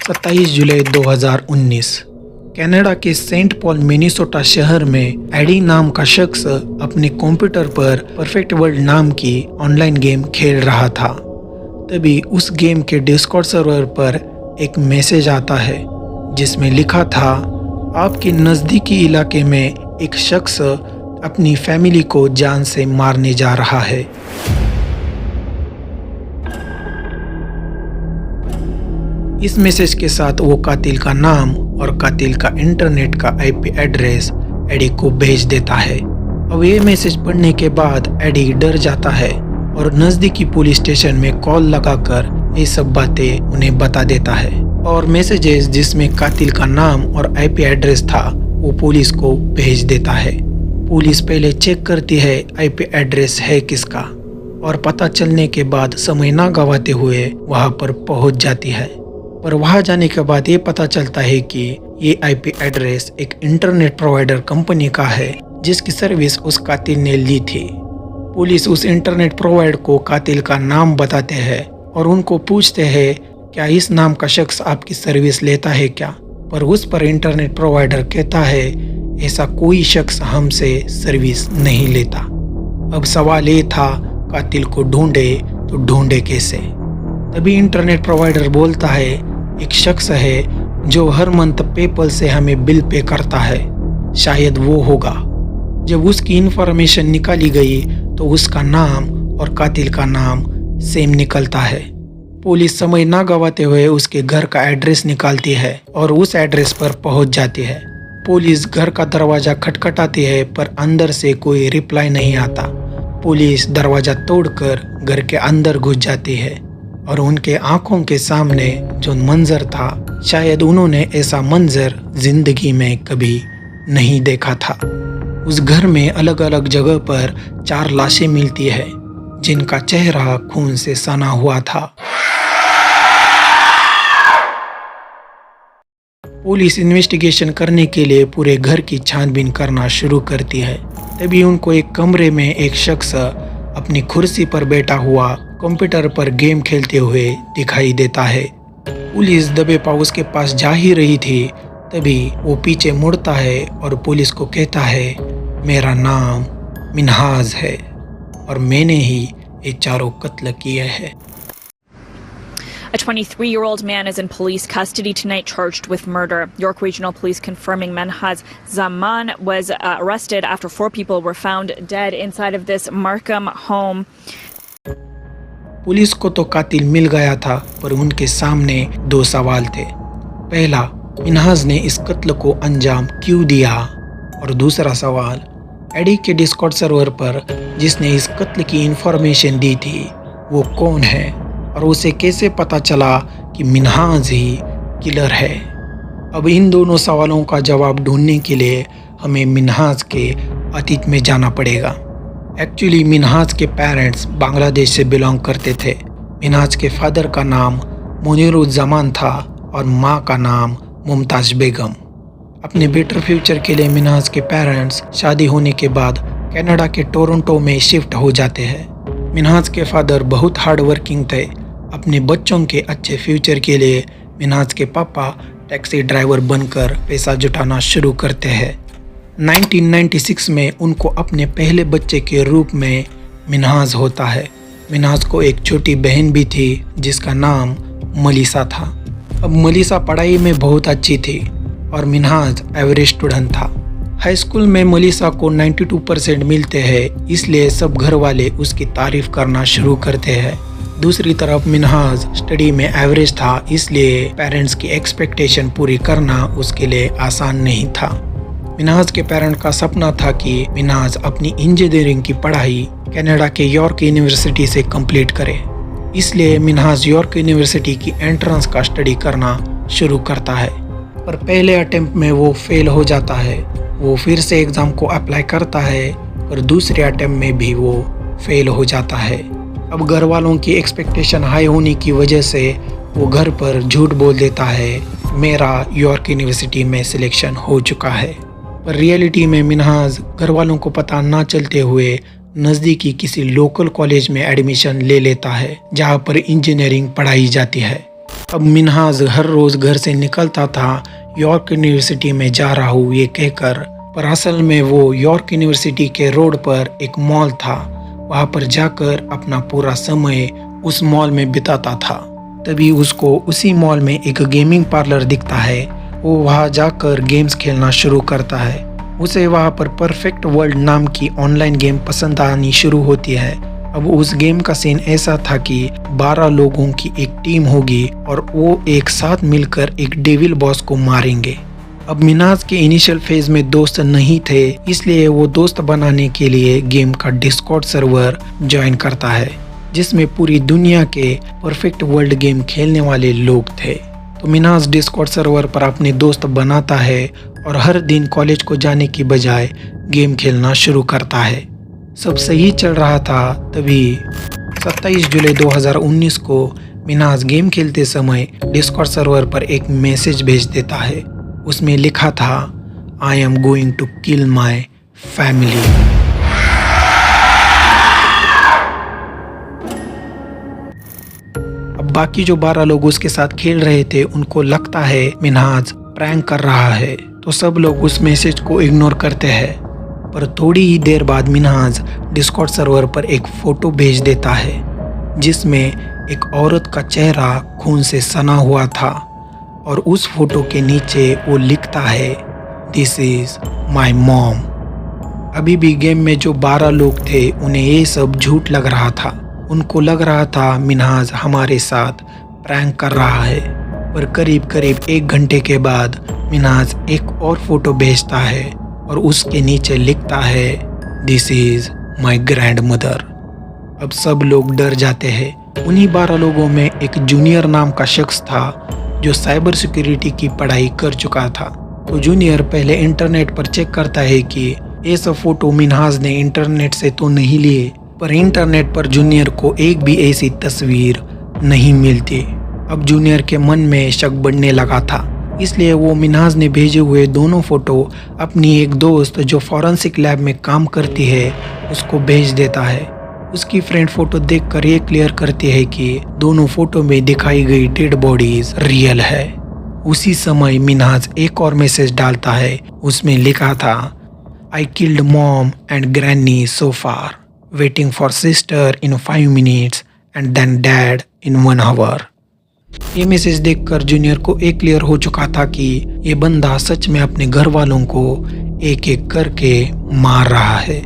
27 जुलाई 2019 Canada के Saint Paul Minnesota शहर में एडी नाम का शख्स अपने कंप्यूटर पर परफेक्ट वर्ल्ड नाम की ऑनलाइन गेम खेल रहा था। तभी उस गेम के डिस्कॉर्ड सर्वर पर एक मैसेज आता है जिसमें लिखा था, आपके नज़दीकी इलाके में एक शख्स अपनी फैमिली को जान से मारने जा रहा है। इस मैसेज के साथ वो कातिल का नाम और कातिल का इंटरनेट का आईपी एड्रेस एडी को भेज देता है। अब ये मैसेज पढ़ने के बाद एडी डर जाता है और नज़दीकी पुलिस स्टेशन में कॉल लगाकर ये सब बातें उन्हें बता देता है। और मैसेजेस जिसमें कातिल का नाम और आईपी एड्रेस था वो पुलिस को भेज देता है। पुलिस पहले चेक करती है आईपी एड्रेस है किसका, और पता चलने के बाद समय ना गवाते हुए वहां पर पहुंच जाती है। पर वहां जाने के बाद ये पता चलता है कि ये आईपी एड्रेस एक इंटरनेट प्रोवाइडर कंपनी का है जिसकी सर्विस उस कातिल ने ली थी। पुलिस उस इंटरनेट प्रोवाइडर को कातिल का नाम बताते हैं और उनको पूछते हैं, क्या इस नाम का शख्स आपकी सर्विस लेता है क्या? पर उस पर इंटरनेट प्रोवाइडर कहता है, ऐसा कोई शख्स हमसे सर्विस नहीं लेता। अब सवाल ये था, कातिल को ढूंढे तो ढूंढे कैसे? तभी इंटरनेट प्रोवाइडर बोलता है, एक शख्स है जो हर मंथ पेपल से हमें बिल पे करता है, शायद वो होगा। जब उसकी इंफॉर्मेशन निकाली गई तो उसका नाम और कातिल का नाम सेम निकलता है। पुलिस समय ना गवाते हुए उसके घर का एड्रेस निकालती है और उस एड्रेस पर पहुंच जाती है। पुलिस घर का दरवाजा खटखटाती है पर अंदर से कोई रिप्लाई नहीं आता। पुलिस दरवाजा तोड़कर घर के अंदर घुस जाती है और उनके आंखों के सामने जो मंजर था, शायद उन्होंने ऐसा मंजर जिंदगी में कभी नहीं देखा था। उस घर में अलग अलग जगह पर 4 लाशें मिलती है जिनका चेहरा खून से सना हुआ था। पुलिस इन्वेस्टिगेशन करने के लिए पूरे घर की छानबीन करना शुरू करती है। तभी उनको एक कमरे में एक शख्स अपनी कुर्सी पर बैठा हुआ कंप्यूटर पर गेम खेलते हुए दिखाई देता है। पुलिस दबे पांव उसके पास जा ही रही थी, तभी वो पीछे मुड़ता है और पुलिस को कहता है, मेरा नाम मिन्हाज है और मैंने ही ये चारों कत्ल किए हैं। A 23-year-old man is in police custody tonight charged with murder. York Regional Police confirming Minhaz Zaman was arrested after 4 people were found dead inside of this Markham home. Police को तो कातिल मिल गया था, पर उनके सामने 2 सवाल थे। पहला, मिन्हाज ने इस कत्ल को अंजाम क्यों दिया? और दूसरा सवाल, एडी के डिस्कॉर्ड सर्वर पर जिसने इस कत्ल की इंफॉर्मेशन दी थी वो कौन है और उसे कैसे पता चला कि मिन्हाज ही किलर है? अब इन दोनों सवालों का जवाब ढूंढने के लिए हमें मिन्हाज के अतीत में जाना पड़ेगा। एक्चुअली मिन्हाज के पेरेंट्स बांग्लादेश से बिलोंग करते थे। मिन्हाज के फादर का नाम मुनीरुज़्ज़मान था और माँ का नाम मुमताज़ बेगम। अपने बेटर फ्यूचर के लिए मिन्हाज के पेरेंट्स शादी होने के बाद कनाडा के टोरंटो में शिफ्ट हो जाते हैं। मिन्हाज के फादर बहुत हार्ड वर्किंग थे। अपने बच्चों के अच्छे फ्यूचर के लिए मिन्हाज के पापा टैक्सी ड्राइवर बनकर पैसा जुटाना शुरू करते हैं। 1996 में उनको अपने पहले बच्चे के रूप में मिन्हाज होता है। मिन्हाज को एक छोटी बहन भी थी जिसका नाम मलिसा था। अब मलिसा पढ़ाई में बहुत अच्छी थी और मिन्हाज एवरेज स्टूडेंट था। हाई स्कूल में मलिसा को 92% मिलते हैं, इसलिए सब घर वाले उसकी तारीफ करना शुरू करते हैं। दूसरी तरफ मिन्हाज स्टडी में एवरेज था, इसलिए पेरेंट्स की एक्सपेक्टेशन पूरी करना उसके लिए आसान नहीं था। मिन्हाज के पेरेंट का सपना था कि मिन्हाज अपनी इंजीनियरिंग की पढ़ाई कनाडा के यॉर्क यूनिवर्सिटी से कंप्लीट करे। इसलिए मिन्हाज यॉर्क यूनिवर्सिटी की एंट्रेंस का स्टडी करना शुरू करता है, पर पहले अटेम्प्ट में वो फेल हो जाता है। वो फिर से एग्ज़ाम को अप्लाई करता है, पर दूसरे अटेम्प्ट में भी वो फेल हो जाता है। अब घर वालों की एक्सपेक्टेशन हाई होने की वजह से वो घर पर झूठ बोल देता है, मेरा यॉर्क यूनिवर्सिटी में सिलेक्शन हो चुका है। पर रियलिटी में मिन्हाज घर वालों को पता ना चलते हुए नज़दीकी किसी लोकल कॉलेज में एडमिशन ले लेता है जहाँ पर इंजीनियरिंग पढ़ाई जाती है। अब मिन्हाज हर रोज घर से निकलता था यॉर्क यूनिवर्सिटी में जा रहा हूँ ये कहकर, पर असल में वो यॉर्क यूनिवर्सिटी के रोड पर एक मॉल था। वहाँ पर जाकर अपना पूरा समय उस मॉल में बिताता था। तभी उसको उसी मॉल में एक गेमिंग पार्लर दिखता है। वो वहाँ जाकर गेम्स खेलना शुरू करता है। उसे वहाँ पर परफेक्ट वर्ल्ड नाम की ऑनलाइन गेम पसंद आनी शुरू होती है। अब उस गेम का सीन ऐसा था कि 12 लोगों की एक टीम होगी और वो एक साथ मिलकर एक डेविल बॉस को मारेंगे। अब मिन्हाज के इनिशियल फेज में दोस्त नहीं थे, इसलिए वो दोस्त बनाने के लिए गेम का डिस्कॉर्ड सर्वर ज्वाइन करता है, जिसमें पूरी दुनिया के परफेक्ट वर्ल्ड गेम खेलने वाले लोग थे। तो मिन्हाज डिस्कॉर्ड सर्वर पर अपने दोस्त बनाता है और हर दिन कॉलेज को जाने की बजाय गेम खेलना शुरू करता है। सब सही चल रहा था, तभी 27 जुलाई 2019 को मिन्हाज गेम खेलते समय डिस्कॉर्ड सर्वर पर एक मैसेज भेज देता है। उसमें लिखा था, I am going to kill my family. अब बाकी जो 12 लोग उसके साथ खेल रहे थे उनको लगता है मिन्हाज प्रैंक कर रहा है, तो सब लोग उस मैसेज को इग्नोर करते हैं। पर थोड़ी ही देर बाद मिन्हाज डिस्कॉर्ड सर्वर पर एक फोटो भेज देता है, जिसमें एक औरत का चेहरा खून से सना हुआ था और उस फोटो के नीचे वो लिखता है, दिस इज माई मॉम। अभी भी गेम में जो 12 लोग थे उन्हें ये सब झूठ लग रहा था। उनको लग रहा था मिन्हाज हमारे साथ प्रैंक कर रहा है। पर करीब 1 घंटे के बाद मिन्हाज एक और फोटो भेजता है और उसके नीचे लिखता है, this is my grand mother. अब सब लोग डर जाते हैं। उन्हीं 12 लोगों में एक जूनियर नाम का शख्स था जो साइबर सिक्योरिटी की पढ़ाई कर चुका था। तो जूनियर पहले इंटरनेट पर चेक करता है कि ये सब फोटो मिन्हाज ने इंटरनेट से तो नहीं लिए, पर इंटरनेट पर जूनियर को एक भी ऐसी तस्वीर नहीं मिलती। अब जूनियर के मन में शक बढ़ने लगा था, इसलिए वो मिन्हाज ने भेजे हुए दोनों फोटो अपनी एक दोस्त जो फॉरेंसिक लैब में काम करती है उसको भेज देता है। उसकी फ्रेंड फोटो देखकर ये क्लियर करती है कि दोनों फोटो में दिखाई गई डेड बॉडीज रियल है। उसी समय मिन्हाज एक और मैसेज डालता है। उसमें लिखा था, I killed mom and granny so far, waiting for sister in 5 minutes and then dad in 1 hour. ये मैसेज देखकर जूनियर को एक क्लियर हो चुका था कि ये बंदा सच में अपने घर वालों को एक एक करके मार रहा है।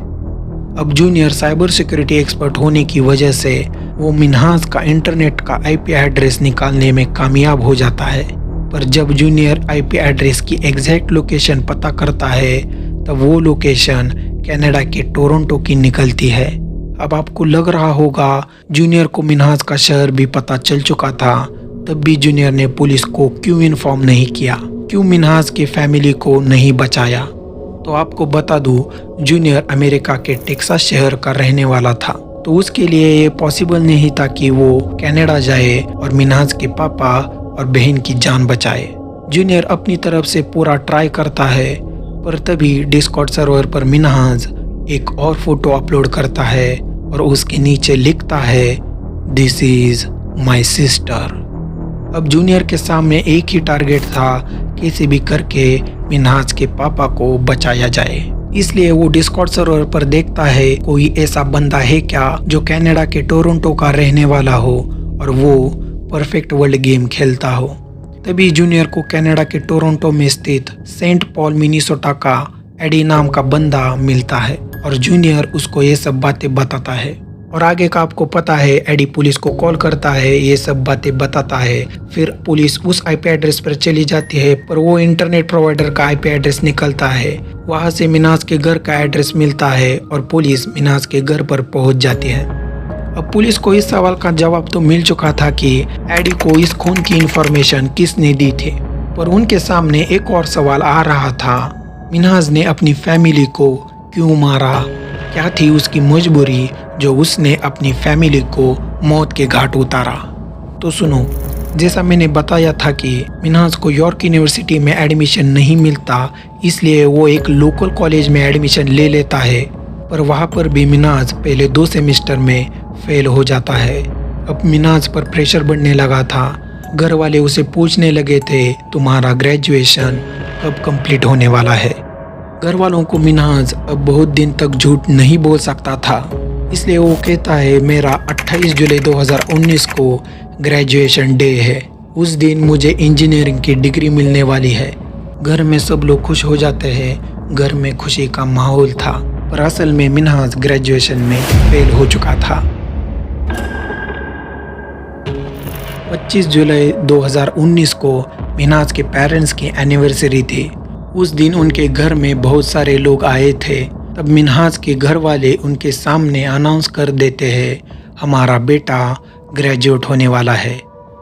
अब जूनियर साइबर सिक्योरिटी एक्सपर्ट होने की वजह से वो मिन्हाज का इंटरनेट का आईपी एड्रेस निकालने में कामयाब हो जाता है। पर जब जूनियर आईपी एड्रेस की एग्जैक्ट लोकेशन पता करता है तब वो लोकेशन कनाडा के टोरंटो की निकलती है। अब आपको लग रहा होगा जूनियर को मिन्हाज का शहर भी पता चल चुका था, तब भी जूनियर ने पुलिस को क्यों इन्फॉर्म नहीं किया, क्यों मिन्हाज की फैमिली को नहीं बचाया। तो आपको बता दूं, जूनियर अमेरिका के टेक्सास शहर का रहने वाला था, तो उसके लिए ये पॉसिबल नहीं था कि वो कनाडा जाए और मिन्हाज के पापा और बहन की जान बचाए। जूनियर अपनी तरफ से पूरा ट्राई करता है, पर तभी डिस्कॉर्ड सर्वर पर मिन्हाज एक और फोटो अपलोड करता है और उसके नीचे लिखता है, दिस इज माई सिस्टर। अब जूनियर के सामने एक ही टारगेट था, कैसे भी करके मिन्हाज के पापा को बचाया जाए। इसलिए वो डिस्कॉर्ड सर्वर पर देखता है कोई ऐसा बंदा है क्या जो कनाडा के टोरंटो का रहने वाला हो और वो परफेक्ट वर्ल्ड गेम खेलता हो। तभी जूनियर को कनाडा के टोरंटो में स्थित सेंट पॉल मिनीसोटा का एडी नाम का बंदा मिलता है और जूनियर उसको ये सब बातें बताता है। और आगे का आपको पता है, एडी पुलिस को कॉल करता है, ये सब बातें बताता है। फिर पुलिस उस आईपी एड्रेस पर चली जाती है, पर वो इंटरनेट प्रोवाइडर का आईपी एड्रेस निकलता है। वहां से मिन्हाज के घर का एड्रेस मिलता है और पुलिस मिन्हाज के घर पर पहुंच जाती है। अब पुलिस को इस सवाल का जवाब तो मिल चुका था कि एडी को इस खून की इंफॉर्मेशन किसने दी थी, पर उनके सामने एक और सवाल आ रहा था, मिन्हाज ने अपनी फैमिली को क्यों मारा? क्या थी उसकी मजबूरी जो उसने अपनी फैमिली को मौत के घाट उतारा? तो सुनो, जैसा मैंने बताया था कि मिन्हाज को यॉर्क यूनिवर्सिटी में एडमिशन नहीं मिलता, इसलिए वो एक लोकल कॉलेज में एडमिशन ले लेता है, पर वहाँ पर भी मिन्हाज पहले 2 सेमेस्टर में फेल हो जाता है। अब मिन्हाज पर प्रेशर बढ़ने लगा था। घर वाले उसे पूछने लगे थे, तुम्हारा ग्रेजुएशन कब कंप्लीट होने वाला है। घर वालों को मिन्हाज अब बहुत दिन तक झूठ नहीं बोल सकता था, इसलिए वो कहता है मेरा 28 जुलाई 2019 को ग्रेजुएशन डे है। उस दिन मुझे इंजीनियरिंग की डिग्री मिलने वाली है। घर में सब लोग खुश हो जाते हैं। घर में खुशी का माहौल था, पर असल में मिन्हाज ग्रेजुएशन में फेल हो चुका था। 25 जुलाई 2019 को मिन्हाज के पेरेंट्स की एनिवर्सरी थी। उस दिन उनके घर में बहुत सारे लोग आए थे। तब मिन्हाज के घर वाले उनके सामने अनाउंस कर देते हैं, हमारा बेटा ग्रेजुएट होने वाला है।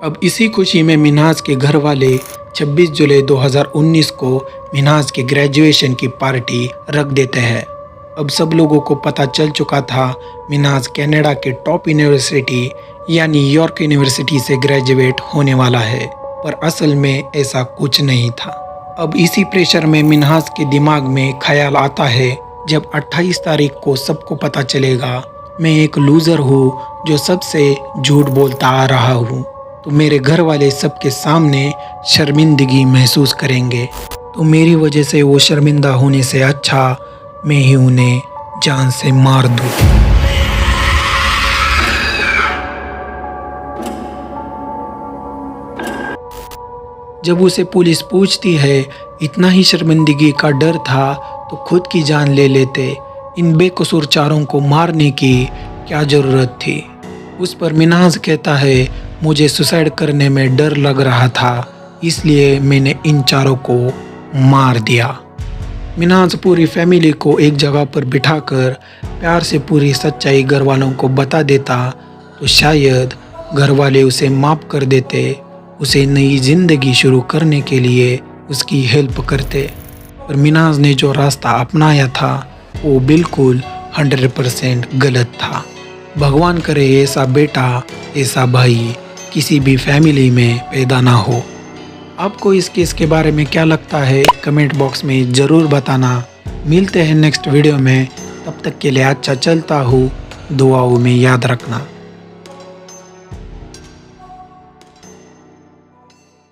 अब इसी खुशी में मिन्हाज के घर वाले 26 जुलाई 2019 को मिन्हाज के ग्रेजुएशन की पार्टी रख देते हैं। अब सब लोगों को पता चल चुका था मिन्हाज कनाडा के टॉप यूनिवर्सिटी यानी यॉर्क यूनिवर्सिटी से ग्रेजुएट होने वाला है, पर असल में ऐसा कुछ नहीं था। अब इसी प्रेशर में मिन्हाज के दिमाग में ख्याल आता है, जब 28 तारीख को सबको पता चलेगा मैं एक लूज़र हूँ जो सबसे झूठ बोलता आ रहा हूँ, तो मेरे घर वाले सबके सामने शर्मिंदगी महसूस करेंगे। तो मेरी वजह से वो शर्मिंदा होने से अच्छा मैं ही उन्हें जान से मार दूँ। जब उसे पुलिस पूछती है, इतना ही शर्मिंदगी का डर था तो खुद की जान ले लेते, इन बेकसूर चारों को मारने की क्या ज़रूरत थी। उस पर मिन्हाज कहता है, मुझे सुसाइड करने में डर लग रहा था, इसलिए मैंने इन चारों को मार दिया। मिन्हाज पूरी फैमिली को एक जगह पर बिठाकर प्यार से पूरी सच्चाई घर वालों को बता देता तो शायद घर वाले उसे माफ़ कर देते, उसे नई ज़िंदगी शुरू करने के लिए उसकी हेल्प करते। पर मिन्हाज ने जो रास्ता अपनाया था वो बिल्कुल 100% गलत था। भगवान करे ऐसा बेटा, ऐसा भाई किसी भी फैमिली में पैदा ना हो। आपको इस केस के बारे में क्या लगता है कमेंट बॉक्स में ज़रूर बताना। मिलते हैं नेक्स्ट वीडियो में, तब तक के लिए अच्छा चलता हूँ, दुआओं में याद रखना।